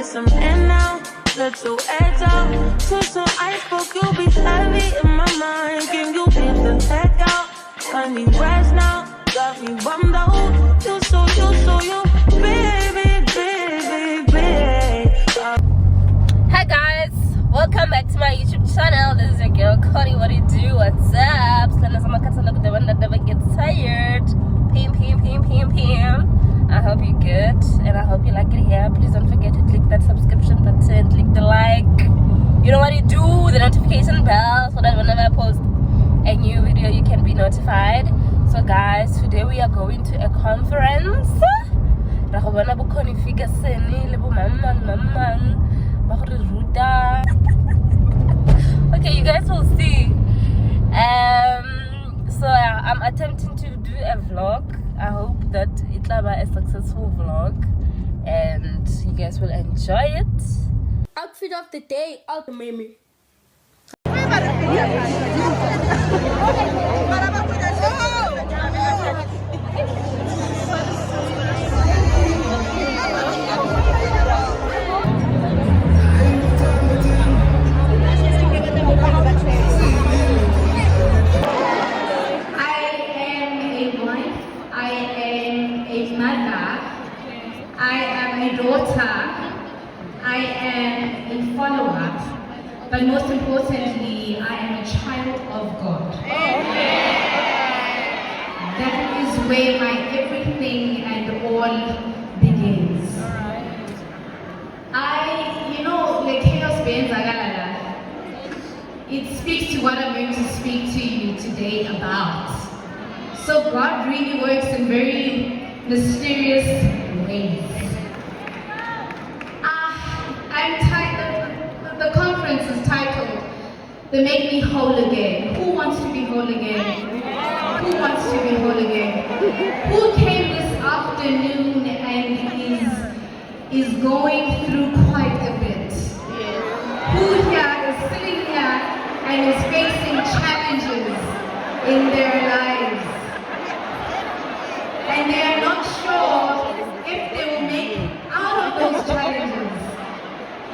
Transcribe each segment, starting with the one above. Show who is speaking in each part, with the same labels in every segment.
Speaker 1: get some in now. Let your edge out. To some iceberg, you'll be heavy in my mind. Can you get the heck out? I need rest now. Got me bummed out. You, baby, baby, baby.
Speaker 2: Hi guys, welcome back to my YouTube channel. This is your girl Connie. What do you do? What's up? The one that never gets tired. Pim. I hope you're good and I hope you like it here. Please don't forget to click that subscription button, click the like. You know what you do, the notification bell, so that whenever I post a new video you can be notified. So guys, today we are going to a conference. Connie Ferguson, okay, you guys will see. So I'm attempting to do a vlog. I hope that it will be a successful vlog and you guys will enjoy it.
Speaker 3: Outfit of the day, out the meme.
Speaker 4: But most importantly, I am a child of God. That is where my everything and all begins. Like chaos being it speaks to what I'm going to speak to you today about. So God really works in very mysterious ways. I'm tired. The conference is titled, "They Make Me Whole Again." Who wants to be whole again? Who wants to be whole again? Who came this afternoon and is going through quite a bit? Who here is sitting here and is facing challenges in their lives? And they are not sure if they will make out of those challenges.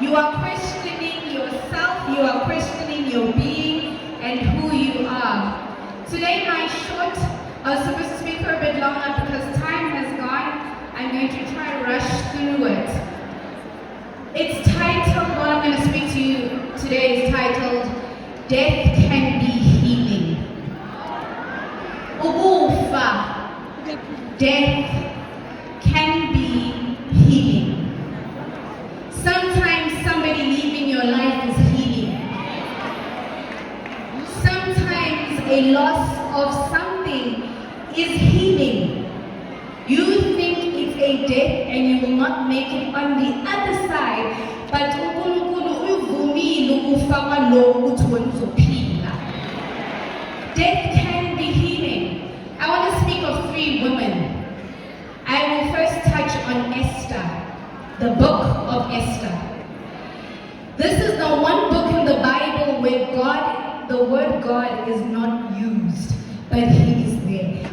Speaker 4: You are questioning yourself, you are questioning your being and who you are. Today I was supposed to speak for a bit longer because time has gone. I'm going to try to rush through it. It's titled, what I'm going to speak to you today is titled, Death Can Be Healing. Ugufa, death can be healing. Sometimes somebody leaving your life is healing. Sometimes a loss of something is healing. You think it's a death and you will not make it on the other side, but death can be healing. I want to speak of 3 women. I will first touch on Esther, the book of Esther. This is the one book in the Bible where the word God is not used, but He is there.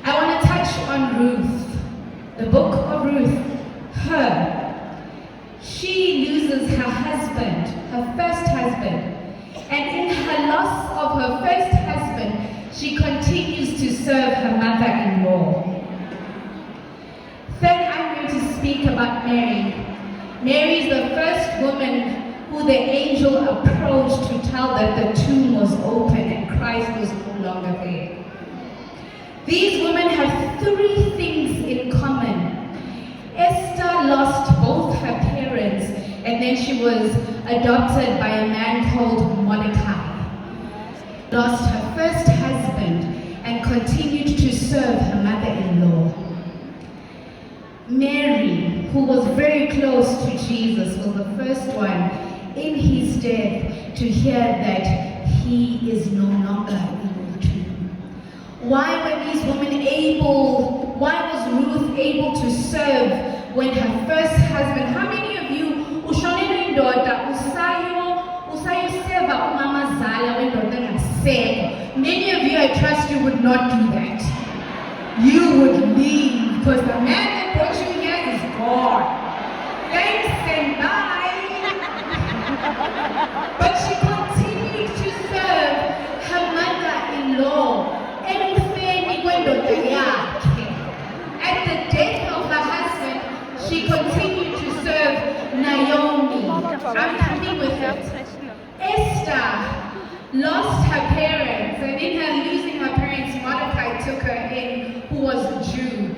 Speaker 4: I want to touch on Ruth, the book of Ruth. She loses her husband, her first husband, and in her loss of her first husband, she continues to serve her mother-in-law. Then I'm going to speak about Mary. Mary is the first woman who the angel approached to tell that the tomb was open and Christ was no longer there. These women have 3 things in common. Esther lost both her parents and then she was adopted by a man called Mordecai. Lost her first husband and continued to serve her mother-in-law. Mary, who was very close to Jesus, was the first one in his death to hear that he is no longer in the tomb. Why were these women why was Ruth able to serve when her first husband, how many of you, many of you, I trust you would not do that. You would leave because the man that brought you here is God. Thank But she continued to serve her mother-in-law. At the death of her husband, she continued to serve Naomi. I'm coming with it. Esther lost her parents, and in her losing her parents, Mordecai took her in, who was a Jew.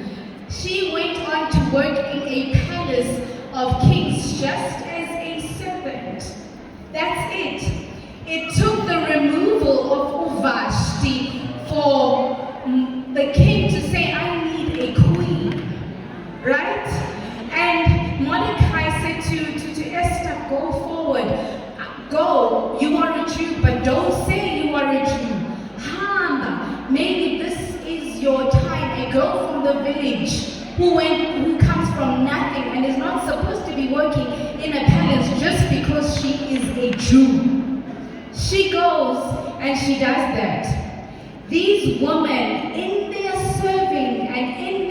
Speaker 4: She went on to work in a palace of kings just as a servant. That's it. It took the removal of Vashti for the king to say, I need a queen, right? And Mordecai said to Esther, go forward. Go, you are a Jew, but don't say you are a Jew. Maybe this is your time. A girl from the village who comes from nothing and is not supposed to be working in a palace just because she is a Jew. She goes and she does that. These women, in their serving and in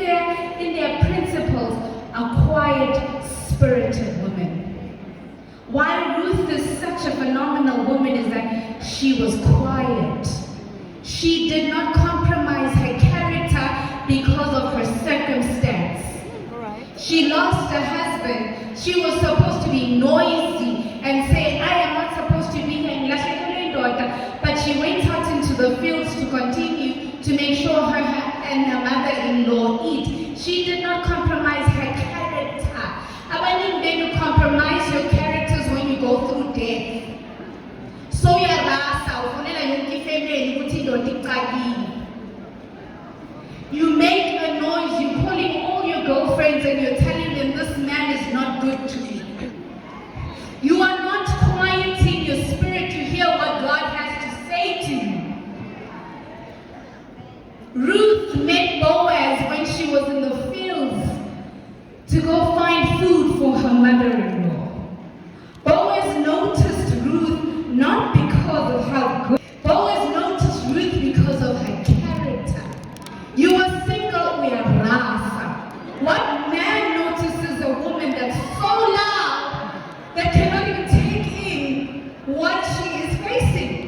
Speaker 4: their principles, are quiet, spirited women. Why Ruth is such a phenomenal woman is that she was quiet. She did not compromise her character because of her circumstance. She lost her husband. She was supposed to be noisy and say, I am not supposed to be here in daughter. But she went out into the fields to continue to make sure her and her mother-in-law eat. She did not compromise her character. When you compromise your characters when you go through death. So you make a noise, you're calling all your girlfriends and you're telling them this man is not good to me. You are not quieting your spirit to hear what God has to say to you. Ruth met Boaz when she was in the fields to go find food for her mother-in-law. Boaz noticed Ruth not because of her good. Boaz noticed Ruth because of her character. You are single, we are rasa. What man notices a woman that's so loud that cannot even take in what she is facing?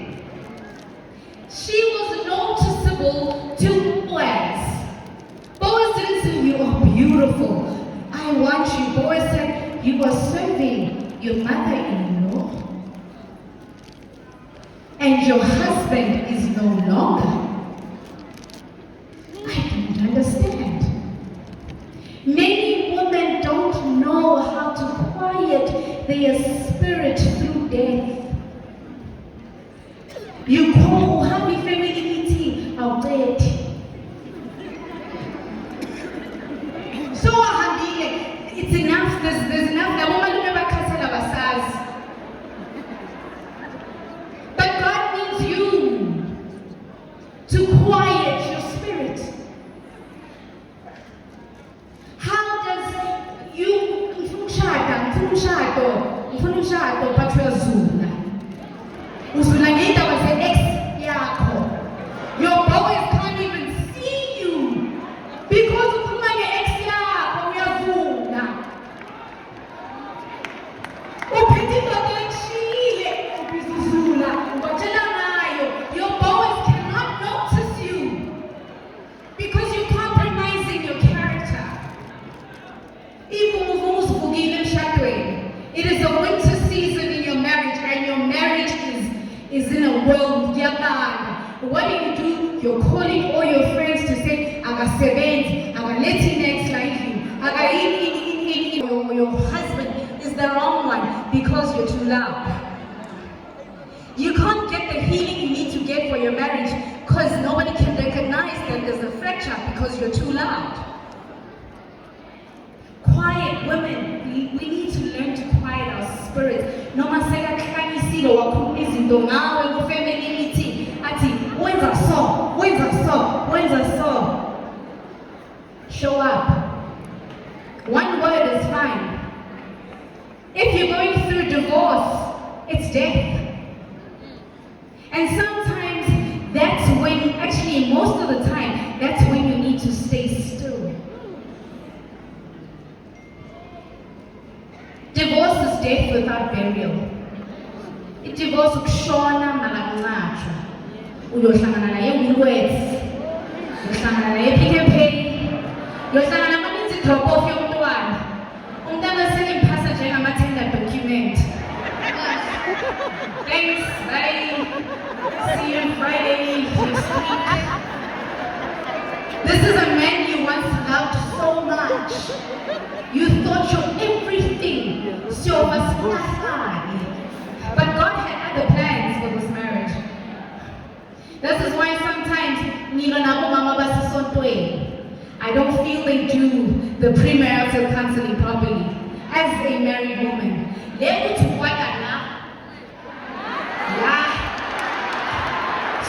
Speaker 4: She was noticeable to Boaz. Boaz didn't say, you are beautiful, I want you. Boaz said, you are serving your mother-in-law and your husband is no longer. I don't understand. Many women don't know how to quiet their spirit through death. You call happy family meeting out dead. So it's enough. There's enough. The woman never cancel our stars. But God needs you to quiet your spirit. How does you your boys can't even see you because of my ex your boys cannot notice you because you're compromising your character. It is a winter season in your marriage, and your marriage is in a world. What do? You're calling all your friends to say, I got 7, I got Latinx like you, I got your husband is the wrong one because you're too loud. You can't get the healing you need to get for your marriage because nobody can recognize that there's a fracture because you're too loud. Quiet women, we need to learn to quiet our spirits. No one say that family meeting. When's I saw? Show up. One word is fine. If you're going through divorce, it's death. And sometimes that's when, actually most of the time, that's when you need to stay still. Divorce is death without burial. It Divorce ukushona malakunqatshwa. Uyohlangana naye Woolworths. Uyohlangana naye Pick n Pay. Uyohlangana amaninzi drop off yomntwana. Umntwana selimphasa njengama-tender document. Thanks, bye. See you on Friday next week. This is a man you once loved so much. You thought you're everything. So was but God had other plans for this marriage. This is why sometimes I don't feel they do the premarital counseling properly. As a married woman, yeah.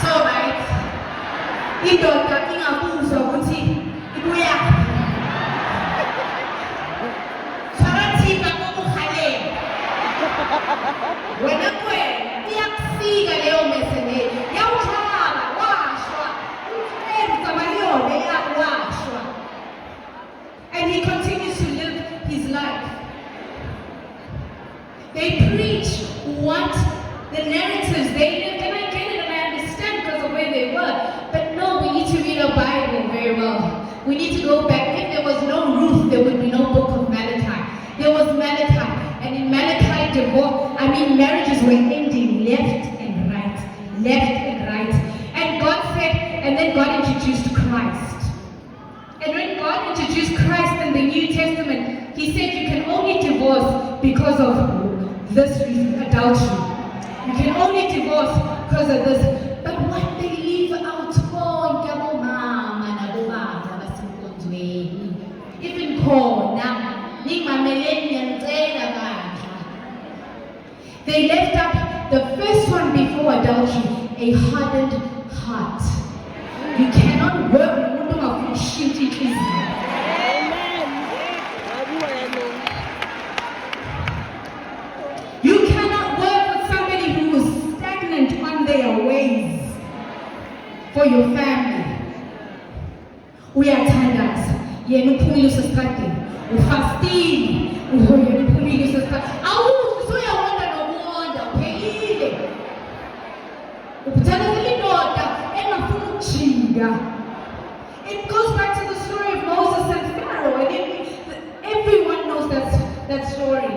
Speaker 4: So right, indoda ingabuzwa ukuthi ibuya. Sarathika kokuhalela. Wena kwena iyakufika leyo mesele. Yawuhlala washwa. Uyenza maliyone yakwashwa. And he continues to live his life. They preach what the narratives they lived, and I get it and I understand because of where they were. But no, we need to read our Bible very well. We need to go back. If there was no Ruth, there would be no book of Malachi. There was Malachi, and in Malachi, marriages were ending left and right, and God said, and then God introduced Christ. And when God introduced Christ in the New Testament, He said you can only divorce because of this reason, adultery. You can only divorce because of this. But what they leave out, even call now, they left up the first one before adultery, a hardened heart. You cannot work with shitty easy. You cannot work with somebody who is stagnant on their ways for your family. We are tired. Yena uphumile usesitradeni, ufastile, yena uphumile usesitradeni. Awuthi uyawonda nokuwonda, uphelile. Ubuthathela indoda engafuni ukujinga. It goes back to the story of Moses and Pharaoh, and everyone knows that story.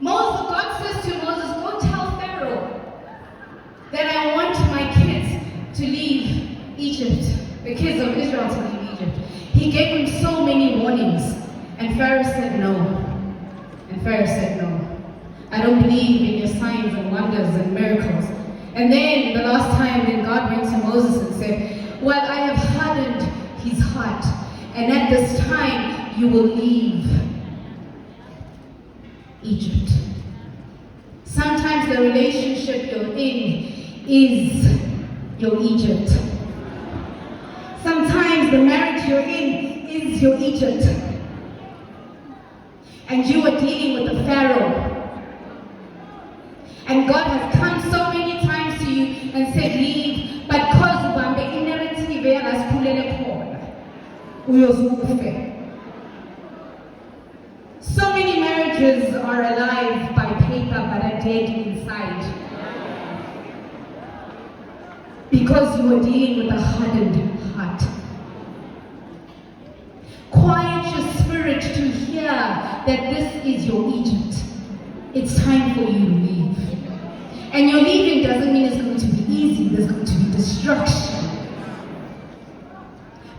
Speaker 4: God says to Moses, go tell Pharaoh that I want my kids to leave Egypt, the kids of Israel to leave Egypt. He gave him so many warnings, and Pharaoh said no. I don't believe in your signs and wonders and miracles. And then the last time, then God went to Moses and said, well, I have hardened his heart, and at this time you will leave Egypt. Sometimes the relationship you're in is your Egypt. Sometimes the marriage you're in is your Egypt. And you are dealing with a Pharaoh. And God has come so many times to you and said, leave, but because of the inherently there as so many marriages are alive by paper but are dead inside. Because you are dealing with a hardened heart. Quiet your spirit to hear that this is your Egypt. It's time for you to leave. And your leaving doesn't mean it's going to be easy. There's going to be destruction.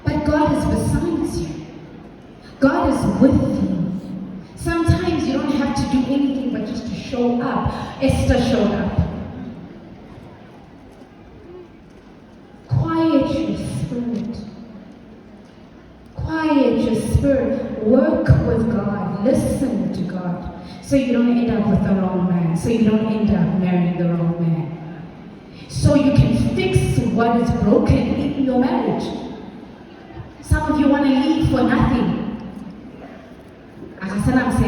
Speaker 4: But God is beside you. God is with you. Sometimes you don't have to do anything but just to show up. Esther showed up. Quiet your spirit. Quiet your spirit. Work with God. Listen to God. So you don't end up with the wrong man. So you don't end up marrying the wrong man. So you can fix what is broken in your marriage. Some of you want to leave for nothing.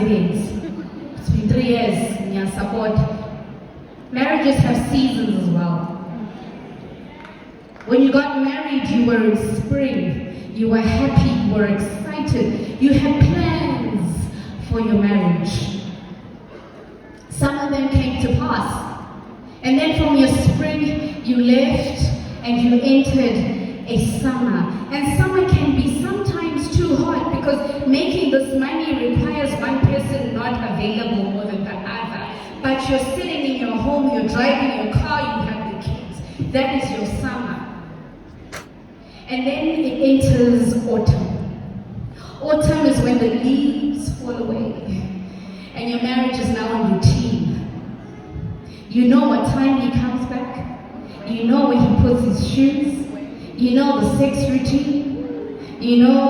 Speaker 4: It's been 3 years in your support. Marriages have seasons as well. When you got married, you were in spring. You were happy, you were excited. You had plans for your marriage. Some of them came to pass. And then from your spring, you left and you entered a summer. And summer can be sometimes too hot because making this money requires one person not available more than the other. But you're sitting in your home, you're driving your car, you have the kids. That is your summer. And then it enters autumn. Autumn is when the leaves fall away and your marriage is now in routine. You know what time he comes back. You know when he puts his shoes. You know the sex routine. You know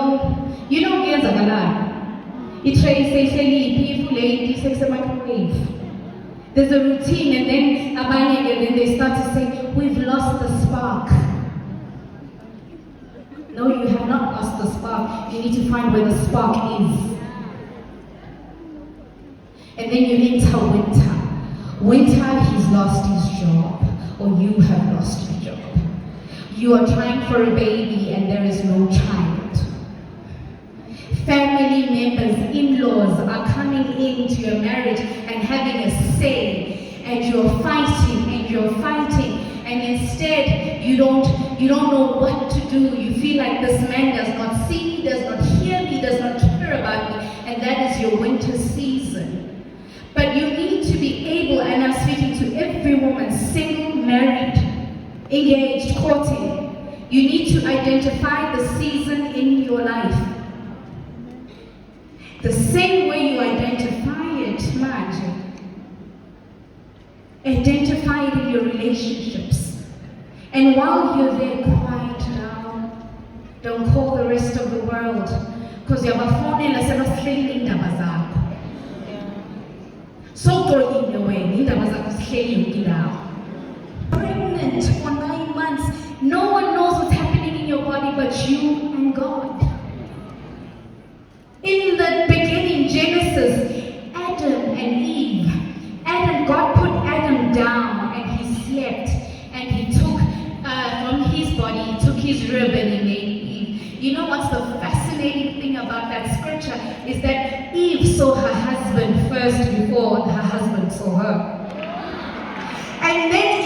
Speaker 4: there's a routine, and then they start to say, we've lost the spark. No, you have not lost the spark. You need to find where the spark is. And then you enter winter. Winter, he's lost his job, or you have lost your job. You are trying for a baby and there is no child. Family members, in-laws are coming into your marriage and having a say, and you're fighting, and instead you don't know what to do. You feel like this man does not see me, does not hear me, does not care about me, and that is your winter season. But you need to be able, and I'm speaking to every woman, single, married, engaged, courting, you need to identify the season in your life. The same way you identify it, imagine. Identify it in your relationships. And while you're there, quiet down. Don't call the rest of the world. Because you're so throw in away. Pregnant for 9 months. No one knows what's happening in your body but you and God. In the beginning, Genesis, Adam and Eve. God put Adam down and he slept, and he took from his body, he took his rib and he made Eve. You know what's the fascinating thing about that scripture is that Eve saw her husband first before her husband saw her. And then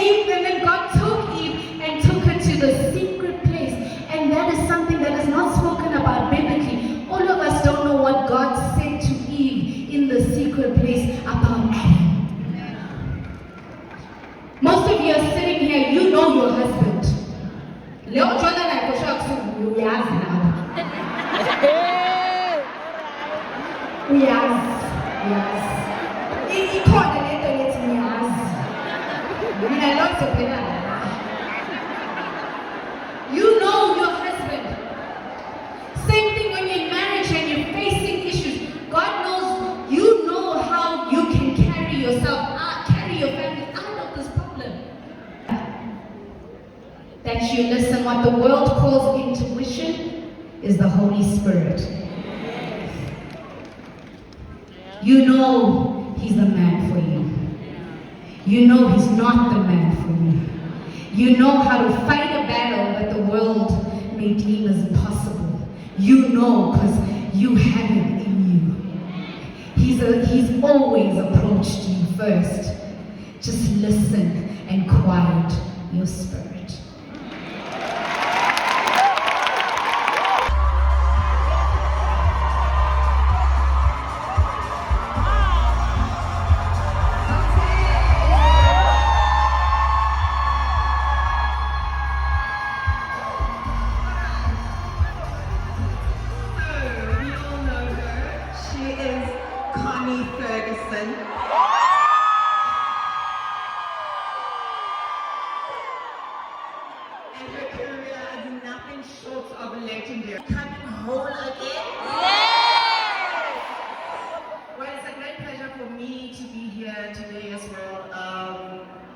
Speaker 4: God took Eve and took her to the secret place. And that is something that is not spoken about biblically. All of us don't know what God said to Eve in the secret place about Adam. Most of you are sitting here, you know your husband. You know your husband. Same thing when you're in marriage and you're facing issues. God knows, you know how you can carry yourself, carry your family out of this problem. That you listen, what the world calls intuition is the Holy Spirit. You know he's the man for you. You know he's not the man for you. You know how to fight a battle that the world may deem as impossible. You know because you have it in you. He's always approached you first. Just listen and quiet your spirit.
Speaker 5: Connie Ferguson. And her career is nothing short of legendary. Coming whole again? Yes! Well, it's a great pleasure for me to be here today as well.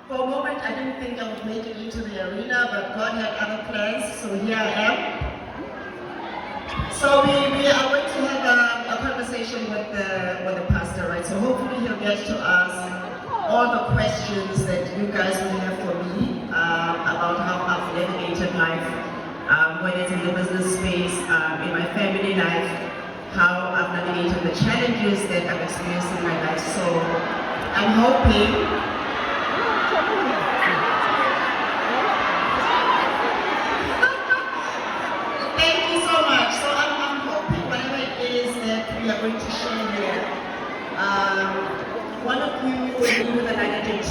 Speaker 5: For a moment, I didn't think I would make it into the arena, but God had other plans, so here I am. So we are going to have a conversation with the pastor, right? So hopefully he'll get to ask all the questions that you guys will have for me about how I've navigated life, whether it's in the business space, in my family life, how I've navigated the challenges that I've experienced in my life. So I'm hoping. Thank you so much. So I'm hoping whatever it is that we are going to share here, one of you will leave with an attitude.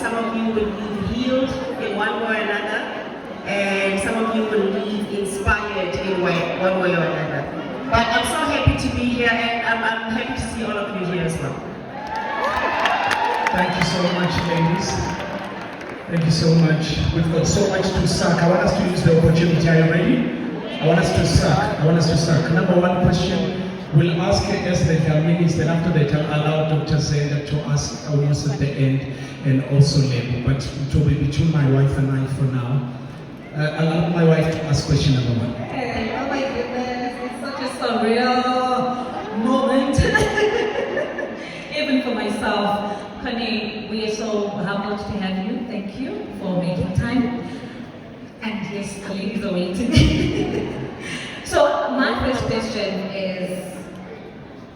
Speaker 5: Some of you will leave healed in one way or another, and some of you will leave inspired in one way or another. But I'm so happy to be here, and I'm happy to see all of you here as well.
Speaker 6: Thank you so much, ladies. Thank you so much. We've got so much to suck. I want us to use the opportunity. Are you ready? I want us to suck. Number one question, we'll ask as they tell minutes, then after they allow Dr. Zenda to ask almost at the end, and also label. But it will be between my wife and I for now. I'll allow my wife to ask question number one.
Speaker 7: Hey, oh my goodness, it's such a surreal moment. Even for myself. Connie, we are so humbled to have you. Thank you for making time. And yes, the ladies are waiting. So my first question is,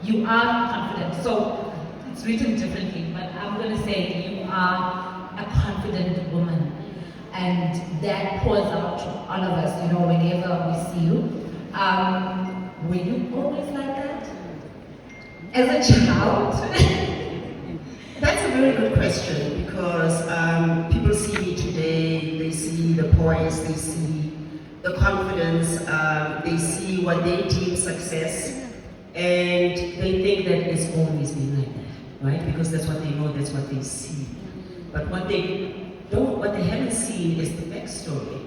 Speaker 7: you are confident. So it's written differently, but I'm going to say you are a confident woman. And that pours out to all of us, you know, whenever we see you. Were you always like that? As a child?
Speaker 5: That's a very good question, because people see me today, they see the poise, they see the confidence, they see what they deem success, and they think that it's always been like that, right? Because that's what they know, that's what they see. But what they haven't seen is the backstory.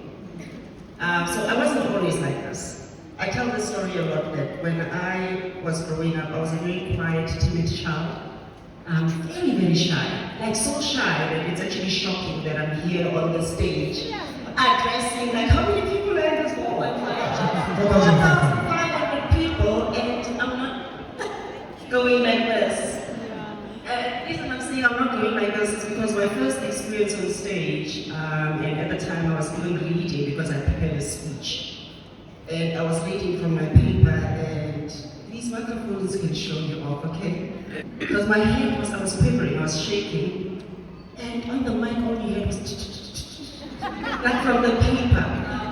Speaker 5: So I wasn't always like this. I tell this story a lot, that when I was growing up, I was a very quiet, timid child. Very, very shy. Like so shy that it's actually shocking that I'm here on the stage addressing, like, how many people are in this hall? 4,500 people, and I'm not going like this. The reason I'm saying I'm not going like this is because my first experience on stage, and at the time I was doing reading because I prepared a speech. And I was reading from my paper, and these microphones can show you off, okay? Because my hand was, I was quivering, I was shaking, and on the mic all you heard was like from the paper.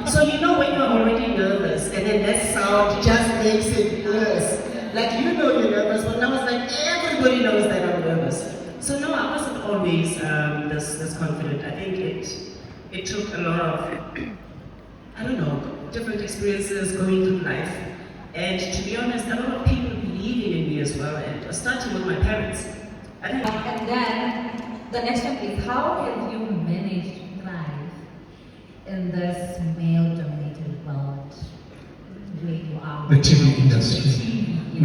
Speaker 5: So you know when you're already nervous, and then that sound just makes it worse. Like you know you're nervous, but now it's like everybody knows that I'm nervous. So no, I wasn't always this confident. I think it took a lot of, I don't know, different experiences going through life. And to be honest, a lot of people believing in me as well, and starting with my parents.
Speaker 7: And then the next one is, how have you managed to thrive in this male-dominated world where you are?
Speaker 6: The TV industry, the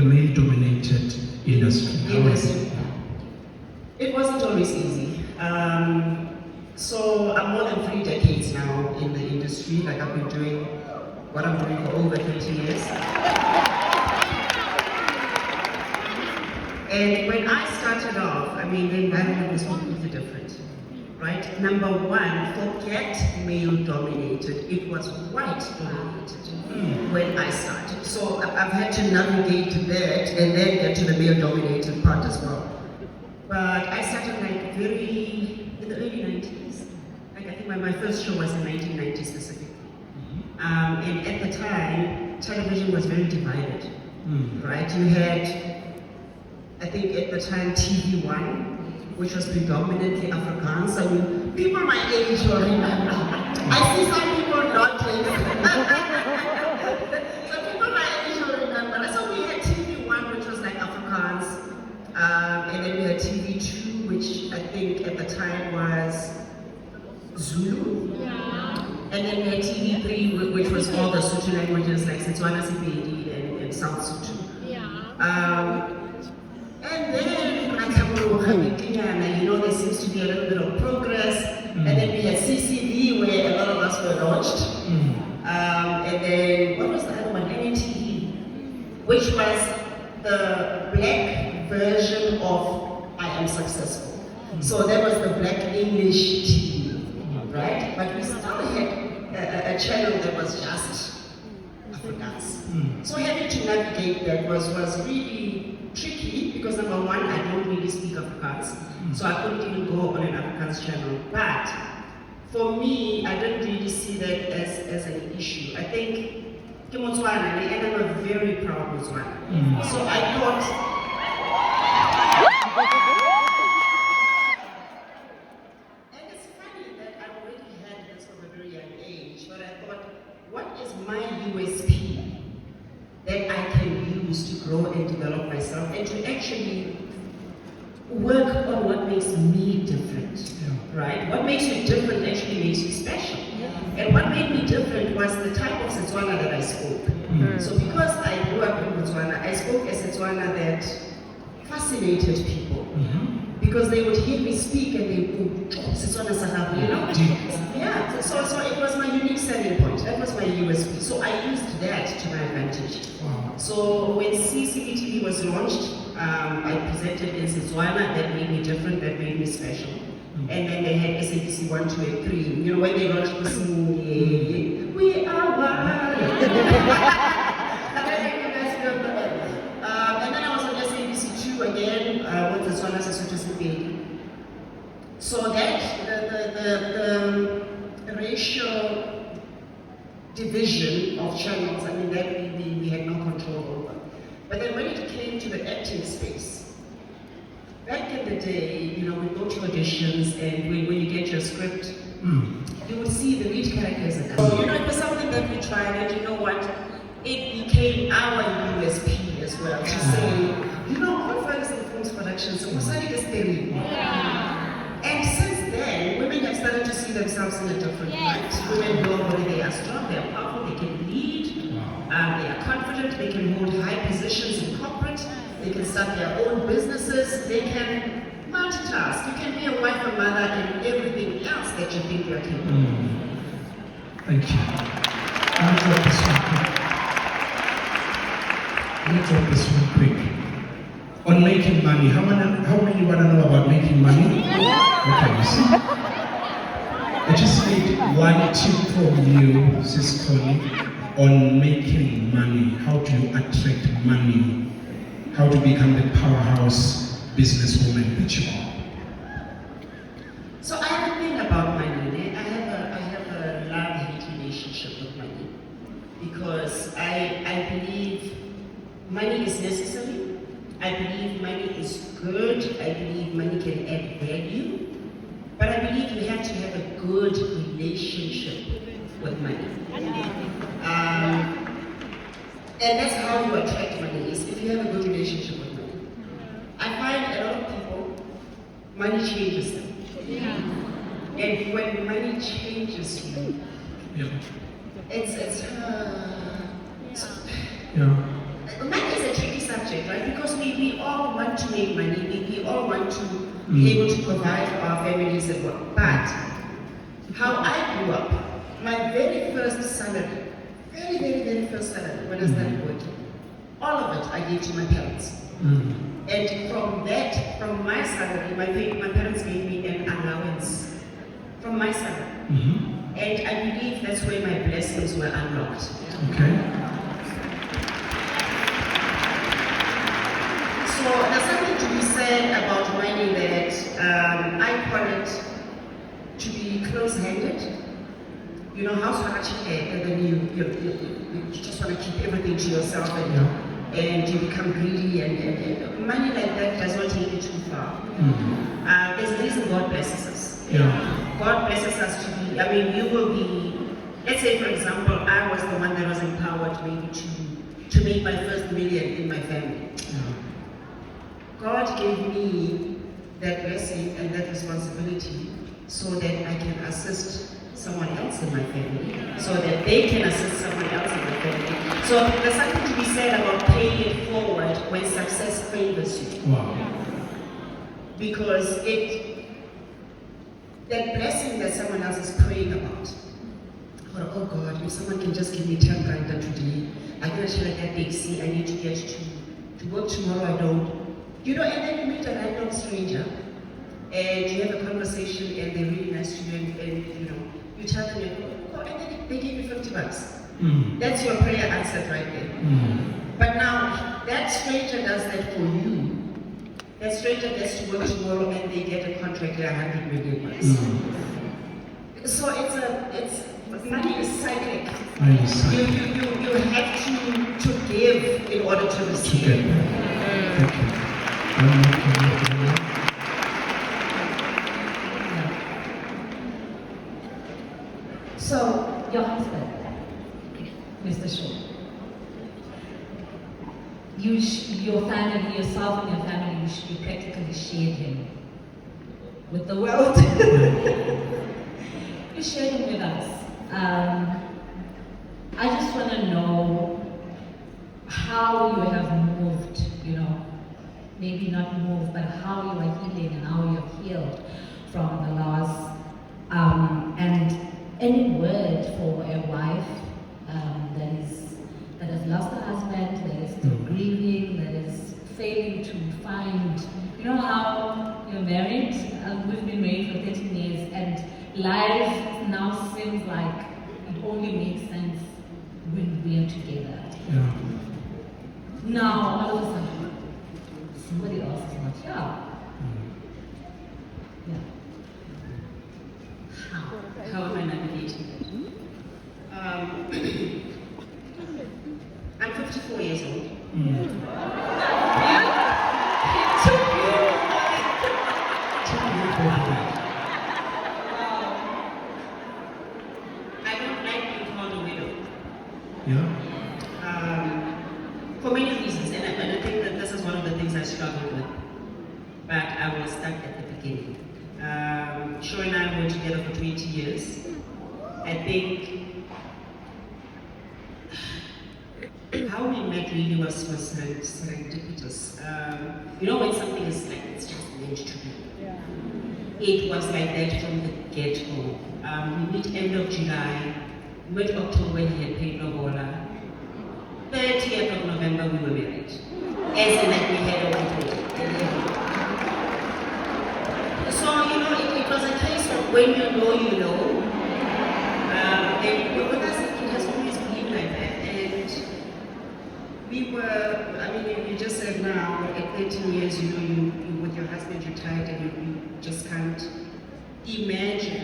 Speaker 6: male-dominated industry.
Speaker 5: It wasn't always easy. So I'm more than 3 decades now in the industry. Like I've been doing what I'm doing for over 20 years. And when I started off, I mean, the environment was completely different, right? Number one, forget male-dominated. It was white-dominated when I started. So I've had to navigate that and then get to the male-dominated part as well. But I started like in the early 90s. Like I think my first show was in 1990 specifically. And at the time, television was very divided, right? You had, I think at the time, TV1, which was predominantly Afrikaans. I mean, people my age will remember. I see some people nodding. So people my age will remember. So we had TV1, which was like Afrikaans, and then we had TV2, which I think at the time was Zulu. And then we had TV3, which was all the Sotho languages like Setswana, Sepedi, and South Sotho. And then, you know, there seems to be a little bit of progress. And then we had CCV, where a lot of us were launched. And then, what was the other one? NNTV, which was the black version of I Am Successful. So that was the black English TV, right? But we still had a channel that was just Afrikaans. So having to navigate that was really tricky because number one, I don't really speak Afrikaans, so I couldn't even go on an Afrikaans channel. But for me, I didn't really see that as an issue. I think ke Motswana, and I'm a very proud Motswana. So I thought. And it's funny that I already had this from a very young age, but I thought, what is my USP that I can use to grow and develop myself and to actually work on what makes me different, right? What makes you different actually makes you special. And what made me different was the type of Setswana that I spoke. So because I grew up in Botswana, I spoke a Setswana that fascinated people. Because they would hear me speak and they would go, Setswana Sahabu, you know? Yeah, so it was my unique selling point. That was my USP. So I used that to my advantage. So when CCTV was launched, I presented in Setswana. That made me different, that made me special. And then they had SABC 1, 2, and 3. You know, when they launched this, we are one. And then I was on SABC 2 again with the Setswana Sesotho Sepedi. So that, the racial division of channels, I mean, that we had no control over. But then when it came to the acting space, back in the day, you know, we go to auditions and when you get your script, you would see the lead characters are coming. So, you know, it was something that we tried, and you know what? It became our USP as well to say, you know, all Ferguson Films Productions, so and since then, women have started to see themselves in a different light. Women know they are strong, they are powerful, they can lead, they are confident, they can hold high positions in corporate, they can start their own businesses, they can multitask. You can be a wife, a mother, and everything else that you think you're capable.
Speaker 6: Thank you. Let's drop this one quick. On making money, how many want to know about making money? Okay, you see. I just need one tip from you, Sis Connie, on making money. How do you attract money? How to become the powerhouse businesswoman that you are?
Speaker 5: So I have a thing about money. I have a love-hate relationship with money because I believe money is necessary. I believe money is good. I believe money can add value. But I believe you have to have a good relationship with money. And that's how you attract money, is if you have a good relationship with money. I find a lot of people, money changes them. And when money changes you, it's money is a tricky subject, right? Because we all want to make money, we all want to be able to provide for our families and work. But how I grew up, my very first salary, very first salary when I started working, all of it I gave to my parents. And from my salary, my parents gave me an allowance from my salary. And I believe that's where my blessings were unlocked.
Speaker 6: Okay.
Speaker 5: So there's something to be said about money that I call it to be close-handed. You know, house and then you just want to keep everything to yourself and you become greedy and money like that does not take you too far. There's a reason God blesses us. God blesses us to be, I mean, you will be, let's say for example, I was the one that was empowered maybe to make my first million in my family. God gave me that blessing and that responsibility so that I can assist someone else in my family, so that they can assist someone else in my family. So there's something to be said about paying it forward when success favors you. Because that blessing that someone else is praying about, oh God, if someone can just give me 10 grand today, I can actually get taxi, I need to get to work tomorrow, I don't. You know, and then you meet a random stranger and you have a conversation and they're really nice to you and you know, you tell them, oh, and then they give you $50. That's your prayer answered right there. But now, that stranger does that for you. That stranger gets to work tomorrow and they get a contract at 100 million bucks. So it's money is cyclic. You have to give in order to receive.
Speaker 7: So, your husband, Mr. Shaw, your family, yourself and your family, you practically shared him with the world. You shared him with us. I just want to know how you have moved, maybe not moved, but how you are healing and how you're healed from the loss. And any word for a wife that has lost a husband, that is still grieving, that is failing to find, how you're married, we've been married for 13 years, and life now seems like it only makes sense when we are together.
Speaker 6: Yeah.
Speaker 7: Now, all of a sudden, somebody else is not here. Yeah.
Speaker 5: How am I navigating it? I'm 54 years old. I don't like being called a widow.
Speaker 6: Yeah.
Speaker 5: For many reasons, and I think that this is one of the things I struggled with. But I was stuck at the beginning. Sho and I were together for 20 years. I think how we met really was serendipitous. When something is like, it's just meant to be. It was like that from the get-go. We meet end of July, mid-October he had paid lobola. 30th of November we were married. As in like we had a wedding. So, it was a case of when you know, you know. And with us, it has always been like that. And we were, you just said now, at 13 years, you with your husband, you're tired and you just can't imagine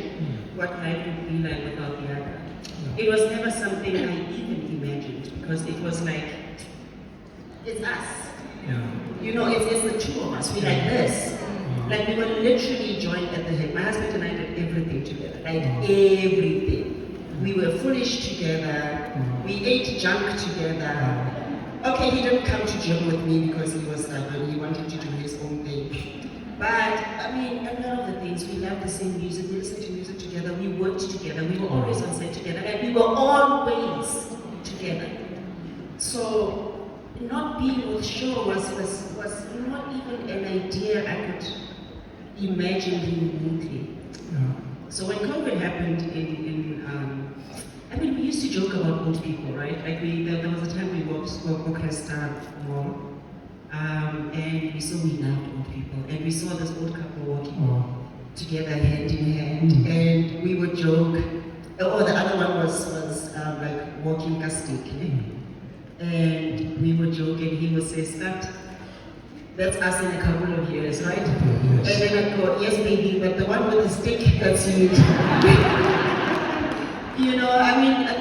Speaker 5: what life would be like without the other. It was never something I even imagined because it was like, it's us.
Speaker 6: Yeah.
Speaker 5: It's the two of us. We're like this. Like we were literally joined at the hip. My husband and I did everything together. Like everything. We were foolish together. We ate junk together. Okay, he didn't come to gym with me because he was stubborn. He wanted to do his own thing. But a lot of the things, we loved the same music. We listened to music together. We worked together. We were always on set together. Like we were always together. So not being with Sho was not even an idea I could imagine him remotely.
Speaker 6: Yeah.
Speaker 5: So when COVID happened we used to joke about old people, right? Like there was a time we walked Cresta Mall, and we saw we loved old people, and we saw this old couple walking together hand in hand, and we would joke. The other one was like walking a stick, and we would joke, and he would say, "Scott, that's us in a couple of years, right?" Yes. And then I'd go, "Yes, baby, but the one with the stick, that's you."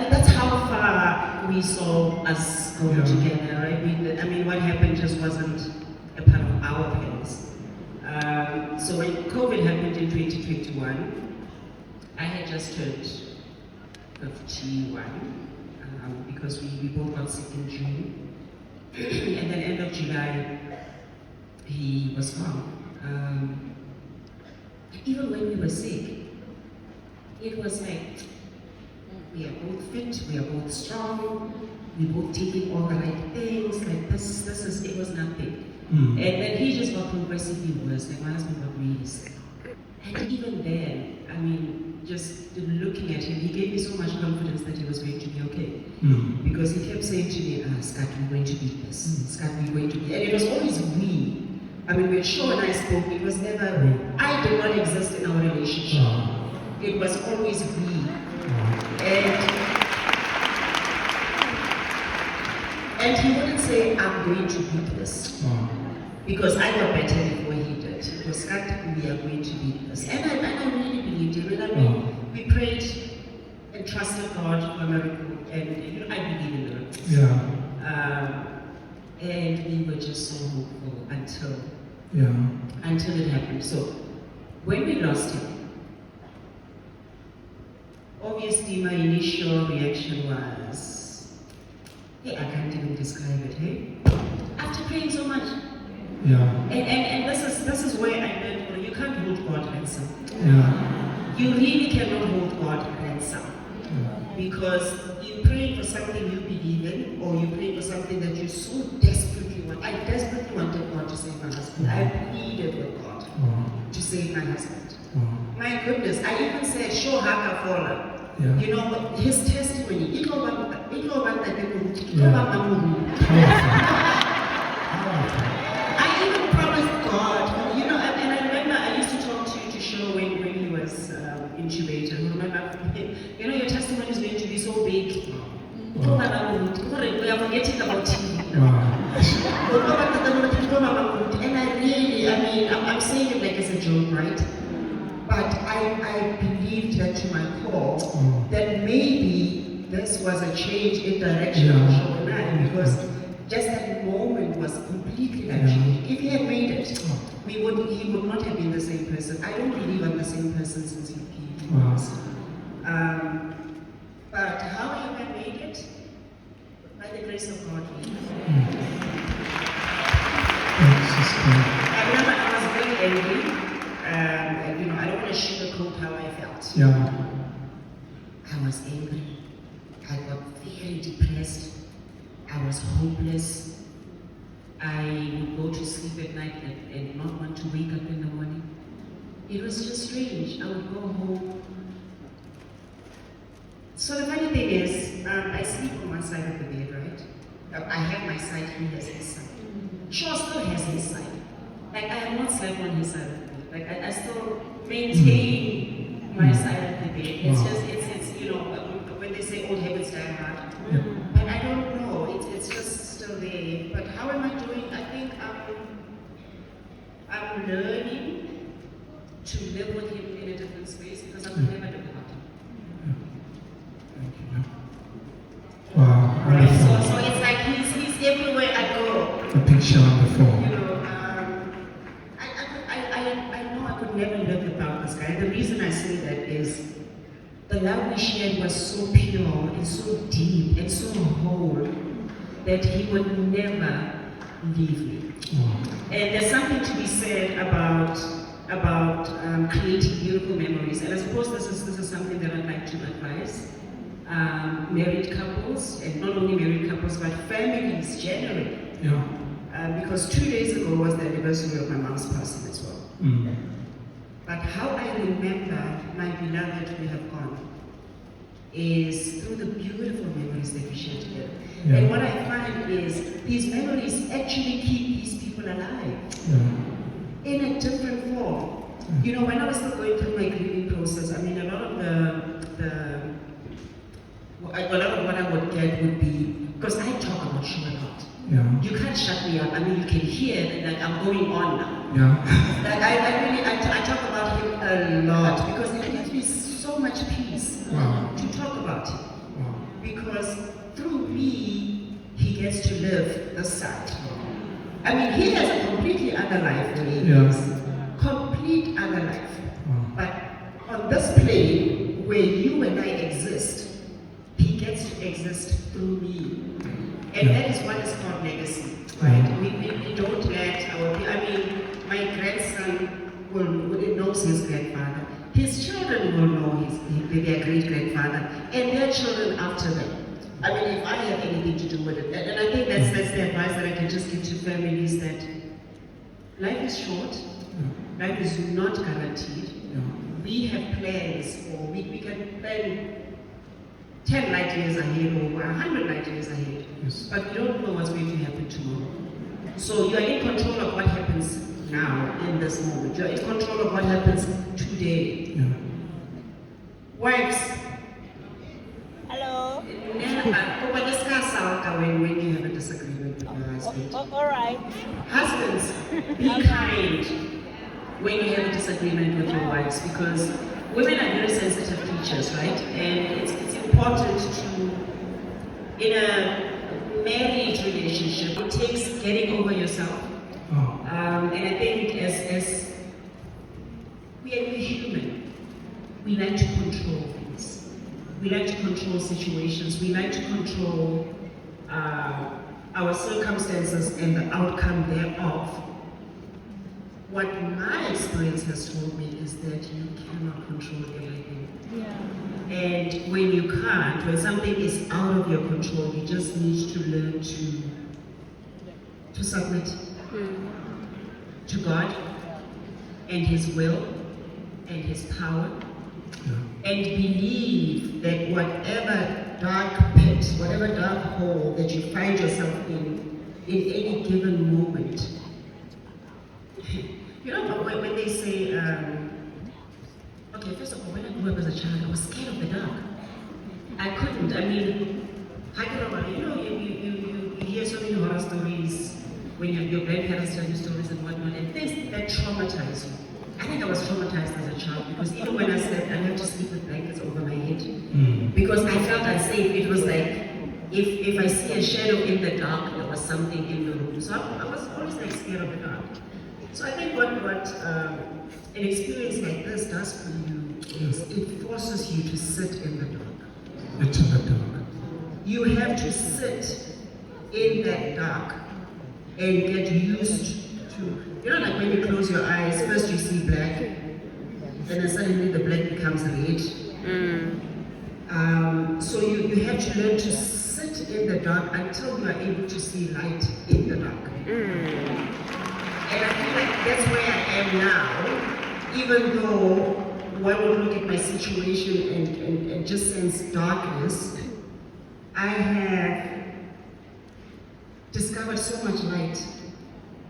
Speaker 5: That's how far we saw us go together, right? What happened just wasn't a part of our plans. So when COVID happened in 2021, I had just turned 51 because we both got sick in June. And then end of July, he was gone. Even when we were sick, it was like, we are both fit, we are both strong, we both taking all the right things, like it was nothing. And then he just got progressively worse, like my husband got really sick. And even then, just looking at him, he gave me so much confidence that he was going to be okay. Because he kept saying to me, Scott, we're going to beat this. Scott, we're going to beat. And it was always we. When Sho and I spoke, it was never, I did not exist in our relationship. It was always we. And And he wouldn't say, I'm going to beat this.
Speaker 6: Wow.
Speaker 5: Because I got better before he did. It was that we are going to beat this. And I really believed it. When we prayed and trusted God for a miracle, and I believe in miracles.
Speaker 6: Yeah.
Speaker 5: And we were just so hopeful until it happened. So when we lost him, obviously my initial reaction was, hey, I can't even describe it, hey? After praying so much.
Speaker 6: Yeah.
Speaker 5: And this is where I learned, you can't hold God ransom.
Speaker 6: Yeah.
Speaker 5: You really cannot hold God ransom. Because you pray for something you believe in, or you pray for something that you so desperately want. I desperately wanted God to save my husband. I pleaded with God to save my husband. My goodness, I even said, show Haka Fola.
Speaker 6: Yeah.
Speaker 5: You know, his testimony. I even promised God, you know, and I remember I used to talk to Show when he was intubated. Remember, you know, your testimony is going to be so big. We are forgetting about TV. And I'm saying it like it's a joke, right? But I believed that to my core that maybe this was a change in direction for Show and I, because just that moment was completely like changed. If he had made it, he would not have been the same person. I don't believe I'm the same person since he was. But how have I made it? By the grace of God. I remember I was very angry. And you know, I don't want to sugarcoat how I felt.
Speaker 6: Yeah.
Speaker 5: I was angry. I got very depressed. I was hopeless. I would go to sleep at night and not want to wake up in the morning. It was just strange. I would go home. So the funny thing is, I sleep on one side of the bed, right? I have my side, he has his side. Shaw still has his side. Like, I have not slept on his side of the bed. Like, I still maintain my side of the bed. It's just, it's you know, when they say old habits die hard. But I don't know, it's just still there. But how am I doing? I think I'm learning to live with him in a different space, because I could never live without him.
Speaker 6: Wow.
Speaker 5: Right? So it's like he's everywhere I go.
Speaker 6: A picture on the phone.
Speaker 5: You know, I know I could never live without this guy. The reason I say that is the love we shared was so pure and so deep and so whole that he would never leave me. And there's something to be said about creating beautiful memories. And I suppose this is something that I'd like to advise married couples, and not only married couples, but families generally. Because 2 days ago was the anniversary of my mom's passing as well. But how I remember my beloved who have gone is through the beautiful memories that we share together. And what I find is these memories actually keep these people alive in a different form. You know, when I was still going through my grieving process, I mean, a lot of what I would get would be, because I talk about Show a lot. You can't shut me up. I mean, you can hear that I'm going on now. Like I talk about him a lot because it gives me so much peace to talk about him. Because through me, he gets to live this side. I mean, he has a completely other life than he is. Complete other life. But on this plane where you and I exist, he gets to exist through me. And that is what is called legacy, right? We don't let our, I mean, my grandson knows his grandfather. His children will know their great-grandfather, and their children after them. I mean, if I have anything to do with it, and I think that's the advice that I can just give to families, that life is short, life is not guaranteed. We have plans, or we can plan 10 light years ahead or 100 light years ahead, but we don't know what's going to happen tomorrow. So you are in control of what happens now, in this moment. You are in control of what happens today. Wives,
Speaker 3: Hello.
Speaker 5: never But discuss when you have a disagreement with your husband.
Speaker 2: All right.
Speaker 5: Husbands, be kind when you have a disagreement with your wives, because women are very sensitive creatures, right? And it's important to, in a married relationship, it takes getting over yourself. And I think as we're human, we like to control things. We like to control situations. We like to control our circumstances and the outcome thereof. What my experience has told me is that you cannot control everything. Yeah. And when you can't, when something is out of your control, you just need to learn to submit to God and His will and His power, and believe that whatever dark pit, whatever dark hole that you find yourself in any given moment. You know, when they say, okay, first of all, when I grew up as a child, I was scared of the dark. I couldn't. I mean, you know, you hear so many horror stories when your grandparents tell you stories and whatnot, and things that traumatize you. I think I was traumatized as a child because even when I slept, I had to sleep with blankets over my head because I felt unsafe. It was like if I see a shadow in the dark, there was something in the room. So I was always like scared of the dark. So I think what an experience like this does for you is it forces you to sit in the dark.
Speaker 6: It's in the dark.
Speaker 5: You have to sit in that dark and get used to, you know, like when you close your eyes, first you see black, then suddenly the black becomes red. So you have to learn to sit in the dark until you are able to see light in the dark. And I feel like that's where I am now, even though one would look at my situation and just sense darkness, I have discovered so much light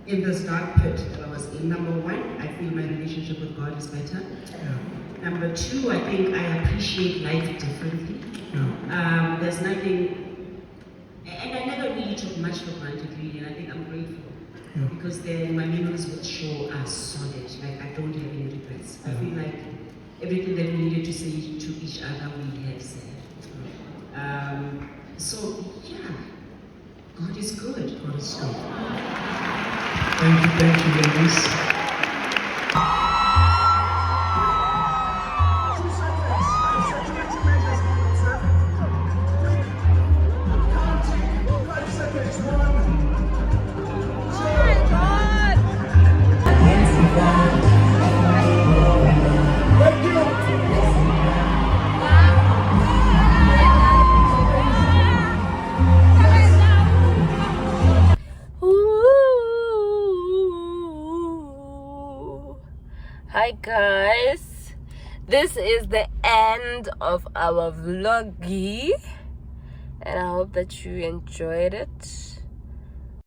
Speaker 5: in this dark pit that I was in. Number one, I feel my relationship with God is better. Number two, I think I appreciate life differently. There's nothing, and I never really took much for granted really, and I think I'm grateful. Because then my memories will show are solid, like I don't have any regrets. I feel like everything that we needed to say to each other, we have said. So yeah, God is good. God is good.
Speaker 6: Thank you, ladies.
Speaker 2: Hi guys, this is the end of our vloggy and I hope that you enjoyed it.